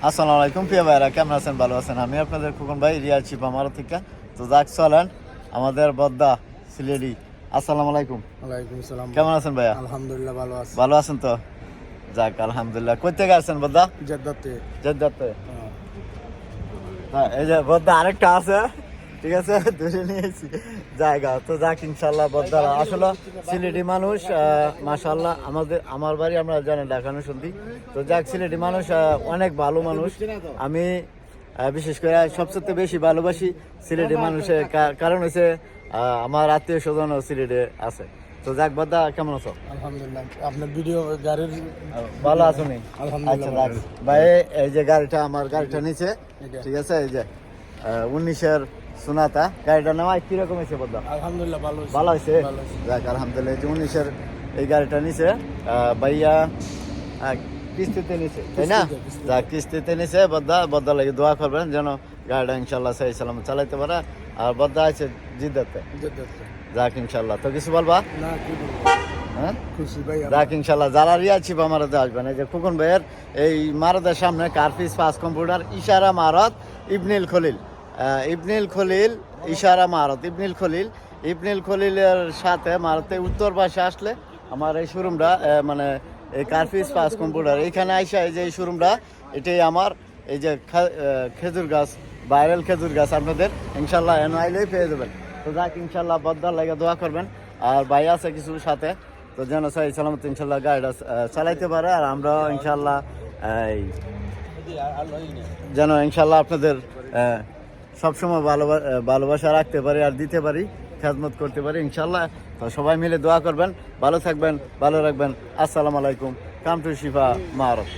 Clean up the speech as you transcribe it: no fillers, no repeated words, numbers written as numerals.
আসসালামু আলাইকুম প্রিয় ভাইরা, কেমন আছেন? ভালো আছেন? আমি আপনাদের খোকন ভাই, রিয়াজ শিপা মারো থেকে। তো যাক চলেন আমাদের বদ্দা সিলেটি। আসসালামু আলাইকুম। ওয়ালাইকুম সালাম। কেমন আছেন ভাইয়া? আলহামদুলিল্লাহ ভালো আছি। ভালো আছেন তো? যাক আলহামদুলিল্লাহ। কই থেকে আসছেন বদ্দা? জেদ্দাতে। জেদ্দাতে। হ্যাঁ, এই যে বদ্দা আরেকটা আছে, ঠিক আছে, ধরে নিয়েছি জায়গা। তো যাক ইনশাল্লাহ বদ্দা আসলে সিলেটি মানুষ মাশাআল্লাহ। আমার বাড়ি আমরা জানেন ঢাকানো শুনছি। তো যাক সিলেটি মানুষ অনেক ভালো মানুষ। আমি বিশেষ করে সবচেয়ে বেশি ভালোবাসি সিলেটি মানুষের কারণ হচ্ছে আমার আত্মীয় স্বজনও সিলেটে আছে। তো যাক বদ্দা, কেমন আছো? আলহামদুলিল্লাহ। আপনার ভিডিও গাড়ির ভালো আছো নি? আলহামদুলিল্লাহ আচ্ছা যাক ভাই, এই যে গাড়িটা আমার গাড়িটা নিচে, এটা। ঠিক আছে, এই যে 19-এর সোনাতা গাড়িটা নেওয়া কিরকম হয়েছে বদ্দা? আলহামদুলিল্লাহ ভালো হয়েছে। ভালো হয়েছে। ভালো হয়েছে। যাক আলহামদুলিল্লাহ। এই যে 19-এর এই গাড়িটা নিচে ভাইয়া কিস্তিতে নিচে, তাই না? কিস্তিতে। যাক কিস্তিতে নিচে বদ্দা লাগে দোয়া করবেন যেন গাড়িটা ইনশাল্লাহ সহি সালাম চালাইতে পারে। আর বদ্দা আছে জিদ্দাতে। জেদ্দাতে। যাক ইনশাল্লাহ। তো কিছু বলবা? না কি বলবো, হ্যাঁ খুশি ভাই। যাক ইনশাল্লাহ। যারা রিয়াছি বা মারাতে আসবেন, এই যে খোকন ভাইয়ের এই মারাতের সামনে কার্পিস পাস কম্পিউটার ইশারা মারত ইবনিল খলিল, ইবনিল খলিল ইশারা মারত ইবনিল খলিলের সাথে মারতে উত্তর পাশে আসলে আমার এই শোরুমটা, মানে এই কার্পিস পাস কম্পিউটার এইখানে আইসা এই যে এই শোরুমটা, এটাই আমার। এই যে খেজুর গাছ, ভাইরাল খেজুর গাছ আপনাদের ইনশাল্লাহ এনে আইলেই পেয়ে যাবেন। তো যাক ইনশাল্লাহ বদ্দার লাগে দোয়া করবেন। আর ভাই আছে কিছু সাথে, তো যেন সহি সালামত ইনশাল্লাহ গাড়িটা চালাইতে পারে। আর আমরা ইনশাল্লাহ যেন ইনশাল্লাহ আপনাদের সবসময় ভালোবাসা রাখতে পারি আর দিতে পারি, খেদমত করতে পারি ইনশাল্লাহ। তো সবাই মিলে দোয়া করবেন, ভালো থাকবেন, ভালো রাখবেন। আসসালামু আলাইকুম। Come to Shifa মারফ।